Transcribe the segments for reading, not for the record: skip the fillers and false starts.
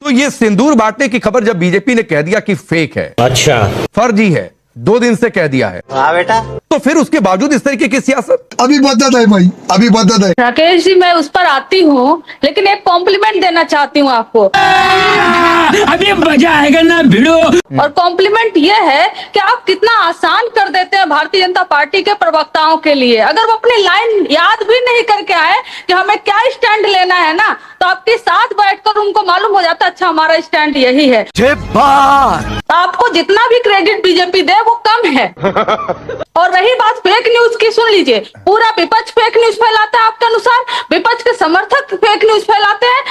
तो ये सिंदूर बांटने की खबर जब बीजेपी ने कह दिया कि फेक है, अच्छा फर्जी है, 2 दिन से कह दिया है, हाँ बेटा, तो फिर उसके बावजूद इस तरीके की सियासत। अभी बदत है भाई, अभी बदत है। राकेश जी, मैं उस पर आती हूँ, लेकिन एक कॉम्प्लीमेंट देना चाहती हूँ आपको। अभी मजा आएगा ना भिड़ो। और कॉम्प्लीमेंट ये है कि आप कितना आसान कर देते हैं भारतीय जनता पार्टी के प्रवक्ताओं के लिए। अगर वो अपनी लाइन याद भी नहीं करके आए कि हमें क्या स्टैंड लेना है ना, तो आपके साथ बैठकर उनको मालूम हो जाता है अच्छा हमारा स्टैंड यही है। तो आपको जितना भी क्रेडिट बीजेपी दे वो कम है। और रही बात फेक न्यूज की, सुन लीजिए, पूरा विपक्ष फेक न्यूज फैलाता है आपके अनुसार, विपक्ष के समर्थक फेक न्यूज फैलाते हैं,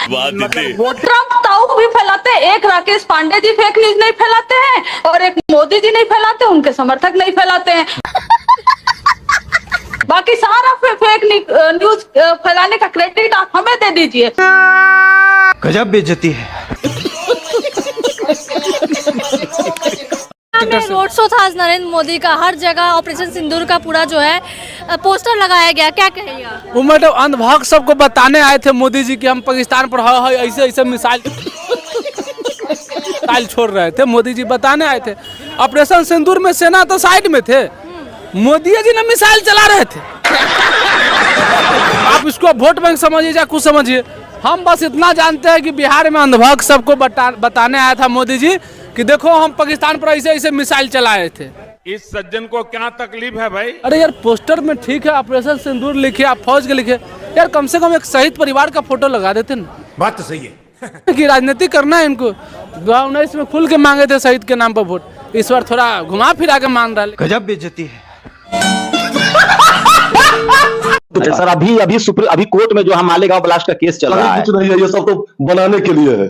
ट्रम्प ताऊ भी फैलाते हैं, एक राकेश पांडे जी फेक न्यूज नहीं फैलाते हैं और एक मोदी जी नहीं फैलाते, उनके समर्थक नहीं फैलाते हैं। बाकी सारा फेक न्यूज फैलाने का क्रेडिट आप हमें दे दीजिए। गजब बेइज्जती है। रोड शो था नरेंद्र मोदी का, हर जगह ऑपरेशन सिंदूर का पूरा जो है पोस्टर लगाया गया, क्या कहेगा? वो मैडम अंधभक्त सबको बताने आए थे मोदी जी कि हम पाकिस्तान पर ऐसे ऐसे मिसाइल छोड़ रहे थे। मोदी जी बताने आए थे, ऑपरेशन सिंदूर में सेना तो साइड में थे, मोदी जी ने मिसाइल चला रहे थे। आप इसको वोट बैंक समझिए या कुछ समझिए, हम बस इतना जानते हैं कि बिहार में अंधभक्त सबको बताने आया था मोदी जी कि देखो हम पाकिस्तान पर ऐसे ऐसे मिसाइल चलाए थे। इस सज्जन को क्या तकलीफ है भाई? अरे यार पोस्टर में ठीक है ऑपरेशन सिंदूर लिखे, आप फौज के लिखे, यार कम से कम एक शहीद परिवार का फोटो लगा देते ना। बात तो सही है कि राजनीति करना है इनको। 2019 में खुल के मांगे थे शहीद के नाम पर वोट, इस बार थोड़ा घुमा फिरा के मांग रहा है। गजब बेइज्जती है। तो सर अभी कोर्ट में जो हम मालेगांव ब्लास्ट का केस चल रहा है, कुछ नहीं है, ये सब तो बनाने के लिए है।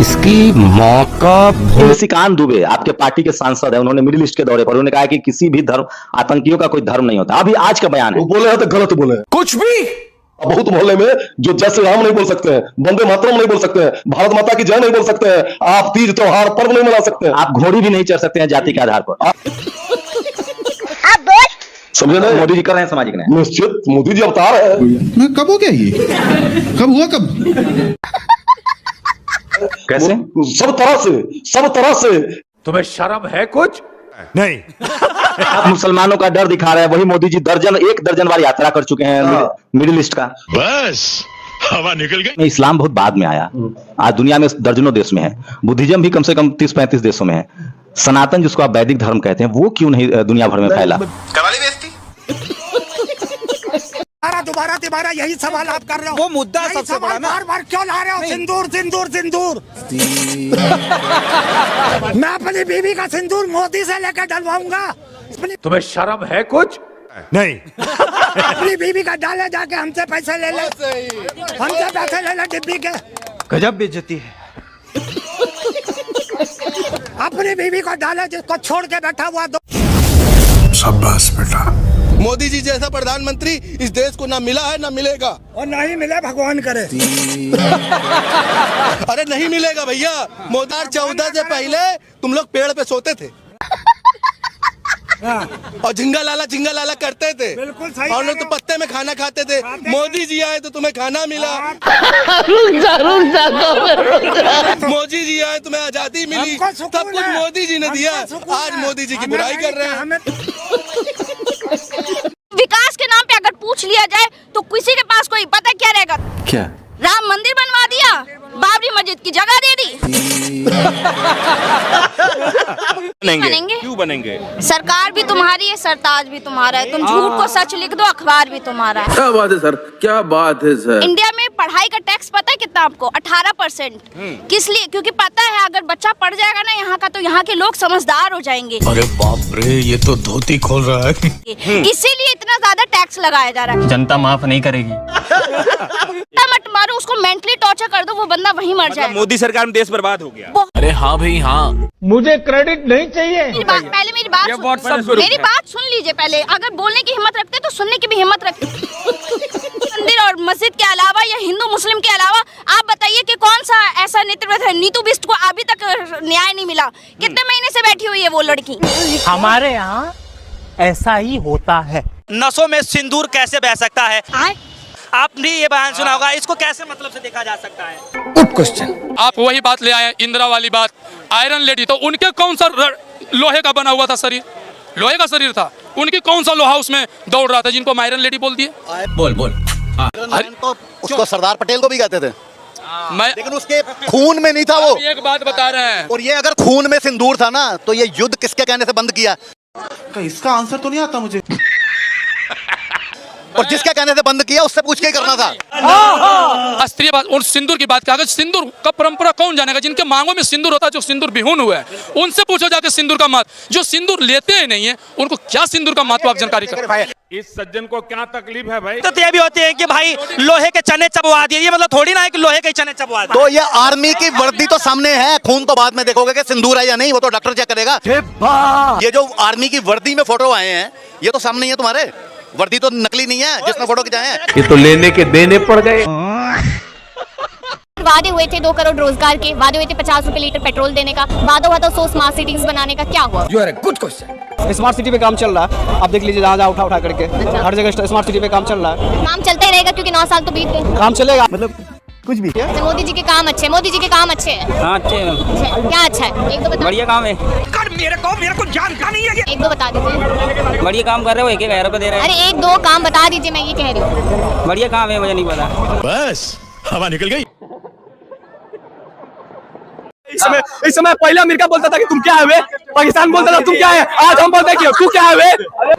इसकी मौका निशिकांत दुबे आपके पार्टी के सांसद है, उन्होंने मिडिल ईस्ट के दौरे पर उन्होंने कहा कि किसी भी धर्म, आतंकियों का कोई धर्म नहीं होता। अभी आज का बयान है, बोले हैं तो गलत बोले हैं। कुछ भी बहुत मोहल्ले में जो जय श्री राम नहीं बोल सकते हैं, वंदे मातरम नहीं बोल सकते हैं, भारत माता की जय नहीं बोल सकते हैं, आप तीज त्योहार पर्व नहीं मना सकते हैं, आप घोड़ी भी नहीं चढ़ सकते हैं जाति के आधार पर। समझे ना? मोदी जी कर रहे हैं सामाजिक न्याय। निश्चित मोदी जी अवतार है। कब हो गया ये? कब हुआ? कब? कैसे? सब तरह से तुम्हें शर्म है कुछ नहीं? आप मुसलमानों का डर दिखा रहे हैं, वही मोदी जी एक दर्जन बार यात्रा कर चुके हैं मिडिल ईस्ट का। बस हवा निकल गई। इस्लाम बहुत बाद में आया, आज दुनिया में दर्जनों देश में है, बुद्धिज्म भी कम से कम 30-35 देशों में है, सनातन जिसको आप वैदिक धर्म कहते हैं वो क्यों नहीं दुनिया भर में फैला? दोबारा यही सवाल आप कर रहे हो, वो मुद्दा सबसे बड़ा ना, बार क्यों ला रहे हो? सिंदूर सिंदूर सिंदूर मैं अपनी बीवी का सिंदूर मोदी से लेकर डलवाऊंगा। तुम्हें शर्म है कुछ नहीं? अपनी बीवी का डाले जाके हमसे पैसे ले ले, हमसे पैसे ले ले डिब्बी के। गजब बेइज्जती है। अपनी बीवी को डाले जिसको छोड़ के बैठा हुआ दो। शाबाश बेटा। मोदी जी जैसा प्रधानमंत्री इस देश को ना मिला है ना मिलेगा, और ना ही मिले भगवान करे। अरे नहीं मिलेगा भैया। मोदी 2014 से पहले तुम लोग पेड़ पे सोते थे और झिंगा लाला करते थे, बिल्कुल सही। और लोग तो पत्ते में खाना खाते थे। मोदी जी आए तो तुम्हें खाना मिला, मोदी जी आए तुम्हें आजादी मिली, सब कुछ मोदी जी ने दिया। आज मोदी जी की बुराई कर रहे हैं। विकास के नाम पे अगर पूछ लिया जाए तो किसी के पास कोई पता क्या रहेगा? क्या? राम मंदिर बनवा दिया, बाबरी मस्जिद की जगह दे दी। बनेंगे? क्यों बनेंगे? सरकार भी तुम्हारी है, सरताज भी तुम्हारा है, तुम झूठ को सच लिख दो, अखबार भी तुम्हारा है। क्या बात है सर, क्या बात है सर। इंडिया में पढ़ाई का टैक्स पता है कितना आपको? 18%। किस लिए? क्योंकि पता है अगर बच्चा पढ़ जाएगा ना यहाँ का, तो यहाँ के लोग समझदार हो जाएंगे। अरे बाप रे, ये तो धोती खोल रहा है। इसीलिए इतना ज्यादा टैक्स लगाया जा रहा है। जनता माफ नहीं करेगी। मत मारो उसको, मेंटली टॉर्चर कर दो, वो बंदा वहीं मर जाएगा। मोदी सरकार में देश बर्बाद हो गया। अरे हाँ भाई हाँ, मुझे क्रेडिट नहीं चाहिए। पहले मेरी बात सुन लीजिए पहले। अगर बोलने की हिम्मत रखते तो सुनने की भी हिम्मत रखते। मंदिर और मस्जिद के अलावा या हिंदू मुस्लिम के अलावा आप बताइए कि कौन सा ऐसा नेतृत्व है? नीतू बिष्ट को अभी तक न्याय नहीं मिला। कितने महीने से बैठी हुई है वो लड़की? हमारे यहाँ ऐसा ही होता है। नसों में सिंदूर कैसे बह सकता है? आपने ये बयान सुना होगा, इसको कैसे मतलब से देखा जा सकता है? Good question. आप वही बात ले आए, इंदिरा वाली बात, आयरन लेडी, तो उनके कौन सा लोहे का बना हुआ था शरीर? लोहे का शरीर था, उनकी कौन सा लोहा उसमें दौड़ रहा था जिनको हम आयरन लेडी बोल दिए? बोल बोल। तो उसको सरदार पटेल को भी कहते थे, मैं लेकिन उसके खून में नहीं था वो। एक बात बता रहे हैं, और ये अगर खून में सिंदूर था ना, तो ये युद्ध किसके कहने से बंद किया? इसका आंसर तो नहीं आता मुझे। और जिसके कहने से बंद किया उससे पूछ के ही करना था। अस्त्रीय बात और सिंदूर की बात, अगर सिंदूर का परंपरा कौन जानेगा? जिनके मांगों में सिंदूर होता है, जो सिंदूर विहून हुआ है, उनसे पूछो जाके सिंदूर का महत्व। जो सिंदूर लेते ही नहीं है, उनको क्या सिंदूर का महत्व आप जानकारी करें? इस सज्जन को क्या तकलीफ है भाई? तो ये भी होती है कि भाई लोहे के चने चबवा दिए, ये मतलब थोड़ी ना है कि लोहे के चने चबवा दिए। तो ये आर्मी की वर्दी तो सामने है, खून तो बाद में देखोगे कि सिंदूर है या नहीं, वो तो डॉक्टर चेक करेगा। ये जो आर्मी की वर्दी में फोटो आए हैं, ये तो सामने ही है तुम्हारे, वर्दी तो नकली नहीं है जिसमें फोटो खिंचाए हैं। ये तो लेने के देने पड़ गए। वादे हुए थे 2 करोड़ रोजगार के, वादे हुए थे 50 रुपए लीटर पेट्रोल देने का, वादा हुआ था 100 स्मार्ट सिटीज बनाने का, क्या हुआ? You are a good question. Smart city पे काम चल रहा है, आप देख लीजिए, जहाँ जहाँ उठा करके हर जगह स्मार्ट सिटी पे काम चल रहा है। काम चलता ही रहेगा क्योंकि 9 साल तो बीत गए। काम चलेगा, मतलब कुछ भी। मोदी जी के काम अच्छे हैं, मोदी जी के काम अच्छे हैं। हाँ अच्छे हैं। क्या अच्छा है? एक दो बता। बढ़िया काम है। मेरे को जानता नहीं है। एक दो बता दीजिए। बढ़िया काम कर रहे हो, 1,000 रुपए दे रहे हैं। अरे एक दो काम बता दीजिए, मैं ये कह रही हूँ। बढ़िया काम है, मुझे नहीं पता। बस हवा निकल गई। इस समय पहले अमेरिका बोलता था कि तुम क्या है वे, पाकिस्तान बोलता था तुम क्या है, आज हम बोलते हैं कि तू क्या है वे।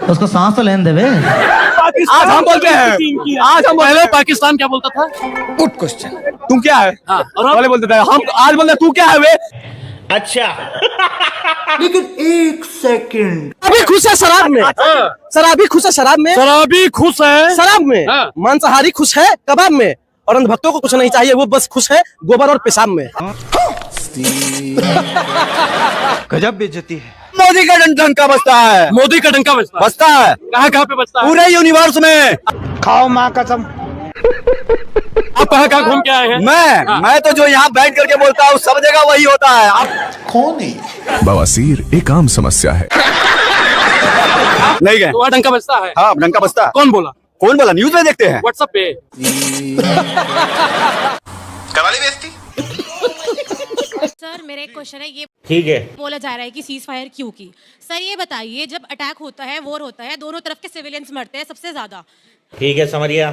उसको सांस तो लेने देवे। आज हम बोलते हैं, आज हम पहले पाकिस्तान क्या बोलता था? Good question. तुम क्या है, पहले बोलते थे, हम आज बोलते हैं तू क्या है वे। अच्छा लेकिन एक सेकंड, अभी खुश है शराब में, शराबी खुश है शराब में, शराबी खुश है शराब में, मांसाहारी खुश है कबाब में, और अंधभक्तों को कुछ नहीं चाहिए, वो बस खुश है गोबर और पेशाब में। गजब बेइज्जती है। मोदी का डंका बजता है, मोदी का डंका बजता है, कहाँ पे बजता है? पूरे यूनिवर्स में। खाओ माँ कसम। आप कहाँ घूम के आए हैं? मैं तो जो यहाँ बैठ करके बोलता हूँ सब जगह वही होता है। आप कौन है? बवासीर एक आम समस्या है। नहीं गए? वहाँ डंका बजता है। हाँ डंका बजता है। कौन बोला? कौन बोला? न्यूज में देखते हैं, व्हाट्सएप पे। कवाली बेइज्जती। सर मेरा एक क्वेश्चन है, ये ठीक है, बोला जा रहा है कि सीज फायर क्यों की? सर ये बताइए, जब अटैक होता है, वॉर होता है, दोनों तरफ के सिविलियंस मरते हैं सबसे ज्यादा। ठीक है, समझ गया।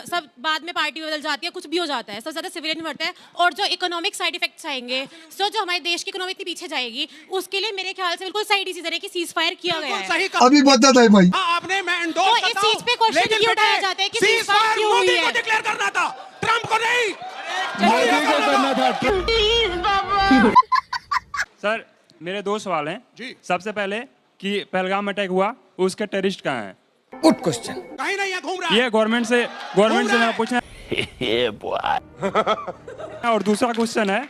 सब बाद में पार्टी बदल जाती है, कुछ भी हो जाता है, सबसे ज्यादा सिविलियन मरते हैं। और जो इकोनॉमिक साइड इफेक्ट्स आएंगे, सो जो हमारे देश की इकोनॉमी इतनी पीछे जाएगी, उसके लिए मेरे ख्याल से बिल्कुल सही डिसीजन है कि सीज फायर किया गया है। अभी बता था भाई। आपने तो इस चीज पे क्वेश्चन क्यों उठाया जाता है कि सीज फायर क्यों हुई है? डिक्लेयर करना था, ट्रम्प को नहीं। सर मेरे 2 सवाल हैं जी। सबसे पहले कि पहलगाम अटैक हुआ, उसके टेररिस्ट कहाँ हैं? Good question. कहीं नहीं घूम रहा ये गवर्नमेंट से मैं पूछना। और दूसरा क्वेश्चन है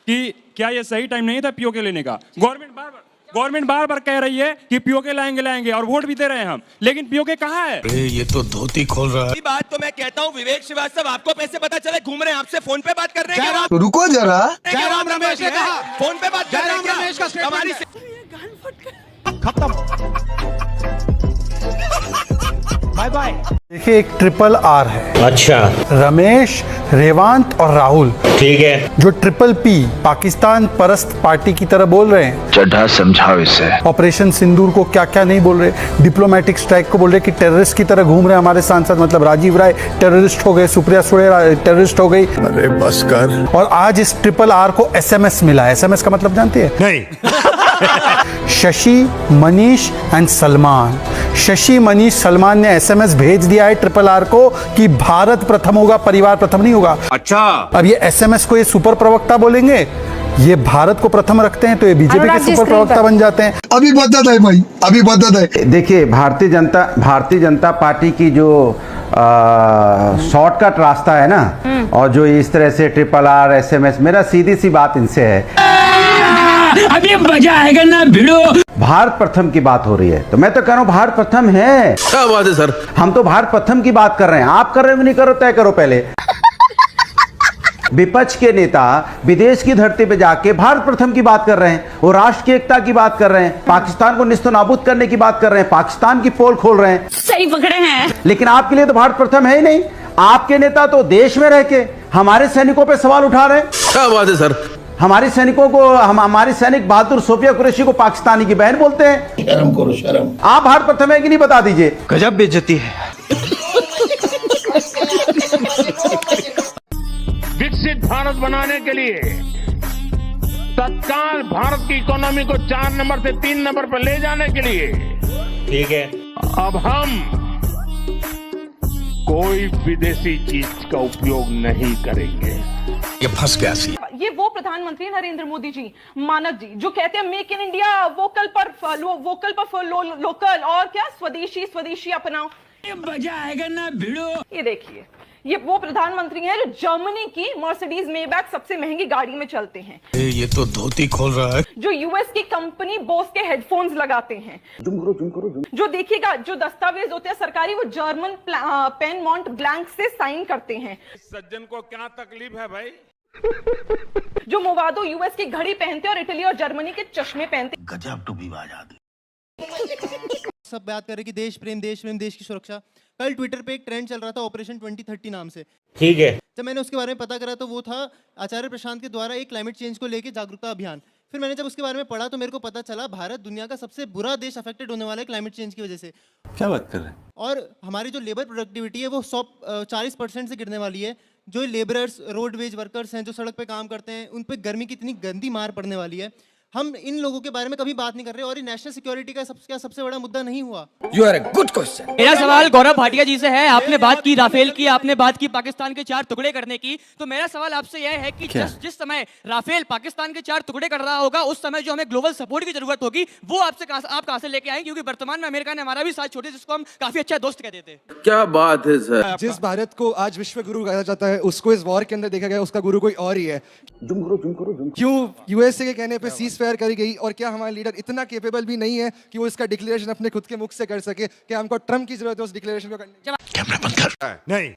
कि क्या ये सही टाइम नहीं था पीओके लेने का? गवर्नमेंट बार बार कह रही है कि पीओके लाएंगे और वोट भी दे रहे हैं हम, लेकिन पीओके कहाँ है? ये तो धोती खोल रहा है। बात तो मैं कहता हूँ विवेक श्रीवास्तव, आपको पैसे पता चले घूम रहे हैं, आपसे फोन पे बात कर रहे हैं। रुको जरा, जयराम रमेश ने कहा फोन पे बात कर रहे हैं। हमारी बाय बाय। देखिए एक ट्रिपल आर है। अच्छा, रमेश, रेवांत और राहुल, ठीक है। जो ट्रिपल पी पाकिस्तान परस्त पार्टी की तरह बोल रहे हैं। चड्ढा समझाओ इसे। ऑपरेशन सिंदूर को क्या क्या नहीं बोल रहे, डिप्लोमेटिक स्ट्राइक को बोल रहे कि टेररिस्ट की तरह घूम रहे हैं हमारे सांसद, मतलब राजीव राय टेररिस्ट हो गए, सुप्रिया सुले टेररिस्ट हो गई। अरे बस कर। और आज इस ट्रिपल आर को एसएमएस मिला है। एसएमएस का मतलब जानते हैं? नहीं। शशि, मनीष एंड सलमान। शशि, मनीष, सलमान ने एसएमएस भेज दिया है ट्रिपल आर को कि भारत प्रथम होगा, परिवार प्रथम नहीं होगा। अच्छा, अब ये एसएमएस को ये सुपर प्रवक्ता बोलेंगे, ये भारत को प्रथम रखते हैं तो ये बीजेपी के सुपर प्रवक्ता बन जाते हैं। अभी बता था भाई, अभी बता था। देखिए भारतीय जनता पार्टी की जो शॉर्टकट रास्ता है ना, और जो इस तरह से ट्रिपल आर एसएमएस, मेरा सीधी सी बात इनसे है, अभी मजा आएगा ना भिड़ो। भारत प्रथम की बात हो रही है, तो मैं तो कह रहा हूं भारत प्रथम है। क्या बात है सर? हम तो भारत प्रथम की बात कर रहे हैं, आप कर रहे हो नहीं करो, तय करो पहले। विपक्ष के नेता विदेश की धरती पे जाके भारत प्रथम की बात कर रहे हैं, वो राष्ट्र की एकता की बात कर रहे हैं, पाकिस्तान को निस्तनाबूद करने की बात कर रहे हैं, पाकिस्तान की पोल खोल रहे हैं। सही पकड़े हैं। लेकिन आपके लिए तो भारत प्रथम है ही नहीं। आपके नेता तो देश में रह के हमारे सैनिकों पे सवाल उठा रहे हैं। क्या बात है सर। हमारे सैनिकों को हमारे सैनिक बहादुर सोफिया कुरैशी को पाकिस्तानी की बहन बोलते हैं। शर्म करो शर्म। आप भारत प्रथम है कि नहीं बता दीजिए। गजब बेइज्जती है। विकसित भारत बनाने के लिए तत्काल भारत की इकोनॉमी को 4 नंबर से 3 नंबर पर ले जाने के लिए ठीक है, अब हम कोई विदेशी चीज का उपयोग नहीं करेंगे। ये फंस गया सी। ये वो प्रधानमंत्री नरेंद्र मोदी जी, मानव जी, जो कहते हैं मेक इन इंडिया, वोकल पर लोकल, और क्या स्वदेशी अपनाओ। ये मजा आएगा ना भिड़ो। ये देखिए, ये वो प्रधानमंत्री हैं जो जर्मनी की मर्सिडीज मेबैक सबसे महंगी गाड़ी में चलते हैं। ये तो धोती खोल रहा है। जो यूएस की कंपनी बोस के हेडफोन्स लगाते हैं। जो देखिएगा, जो दस्तावेज होते हैं सरकारी, वो जर्मन पेन मॉन्ट ब्लैंक से साइन करते हैं। सज्जन को क्या तकलीफ है भाई? जो मोवादो यूएस की घड़ी पहनते और इटली और जर्मनी के चश्मे पहनते। गजब टू विवाद आदि। सब बात करें कि देश प्रेम, देश की सुरक्षा। कल ट्विटर पे एक ट्रेंड चल रहा था ऑपरेशन 2030 नाम से। ठीक है, जब मैंने उसके बारे में पता करा तो वो था आचार्य प्रशांत के द्वारा एक क्लाइमेट चेंज को लेकर जागरूकता अभियान। फिर मैंने जब उसके बारे में पढ़ा तो मेरे को पता चला भारत दुनिया का सबसे बुरा देश अफेक्टेड होने वाला है क्लाइमेट चेंज की वजह से। क्या बात कर रहे हैं? और हमारी जो लेबर प्रोडक्टिविटी है वो 40% से गिरने वाली है। जो लेबरर्स, रोडवेज वर्कर्स हैं जो सड़क पे काम करते हैं, उन पे गर्मी की इतनी गंदी मार पड़ने वाली है। हम इन लोगों के बारे में कभी बात नहीं कर रहे और ये नेशनल सिक्योरिटी का सबसे बड़ा मुद्दा नहीं हुआ। You are a good question. मेरा सवाल गौरव भाटिया जी से है। आपने बात की राफेल की, आपने बात की पाकिस्तान के 4 टुकड़े करने की, तो मेरा सवाल आपसे यह है कि जिस समय राफेल पाकिस्तान के 4 टुकड़े कर रहा होगा, उस समय जो हमें ग्लोबल सपोर्ट की जरूरत होगी, वो आप कहां से लेके आएंगे? क्योंकि वर्तमान में अमेरिका ने हमारा भी साथ छोड़े, जिसको हम काफी अच्छा दोस्त कहते थे। क्या बात है सर। जिस भारत को आज विश्व गुरु कहा जाता है, उसको इस वॉर के अंदर देखा गया उसका गुरु कोई और ही है। क्यों यूएसए के कहने पे सीज फायर करी गई और क्या हमारा लीडर इतना केपेबल भी नहीं है कि वो इसका डिक्लेरेशन अपने खुद के मुख से कर सके? क्या हमको ट्रम्प की जरूरत है उस डिक्लेरेशन को करने? कैमरा बंद कर। नहीं।